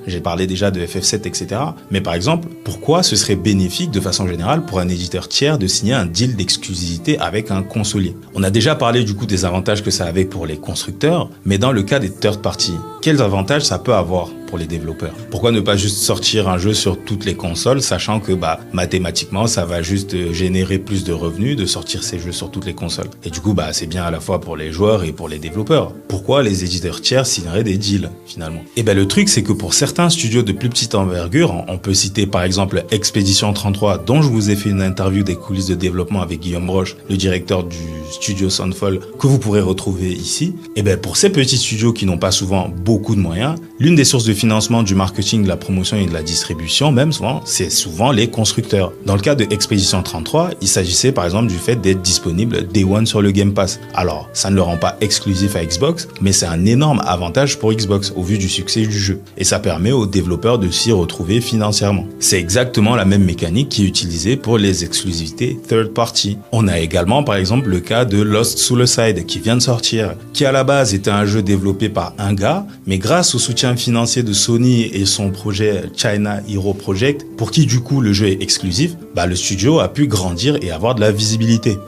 J'ai parlé déjà de FF7, etc. Mais par exemple, pourquoi ce serait bénéfique de façon générale pour un éditeur tiers de signer un deal d'exclusivité avec un consolier? On a déjà parlé du coup des avantages que ça avait pour les constructeurs, mais dans le cas des third parties, quels avantages ça peut avoir pour les développeurs? Pourquoi ne pas juste sortir un jeu sur toutes les consoles, sachant que mathématiquement, ça va juste générer plus de revenus de sortir ces jeux sur toutes les consoles. Et du coup, c'est bien à la fois pour les joueurs et pour les développeurs. Pourquoi les éditeurs tiers signeraient des deals, finalement? Et le truc, c'est que pour certains studios de plus petite envergure, on peut citer par exemple Expedition 33, dont je vous ai fait une interview des coulisses de développement avec Guillaume Roche, le directeur du studio Soundfall, que vous pourrez retrouver ici. Et pour ces petits studios qui n'ont pas souvent beaucoup de moyens, l'une des sources de financement du marketing, de la promotion et de la distribution, même souvent, c'est souvent les constructeurs. Dans le cas de Expedition 33, il s'agissait par exemple du fait d'être disponible Day One sur le Game Pass. Alors, ça ne le rend pas exclusif à Xbox, mais c'est un énorme avantage pour Xbox au vu du succès du jeu. Et ça permet aux développeurs de s'y retrouver financièrement. C'est exactement la même mécanique qui est utilisée pour les exclusivités third party. On a également par exemple le cas de Lost Suicide qui vient de sortir, qui à la base était un jeu développé par un gars, mais grâce au soutien financier de Sony et son projet China Hero Project, pour qui du coup le jeu est exclusif, le studio a pu grandir et avoir de la visibilité.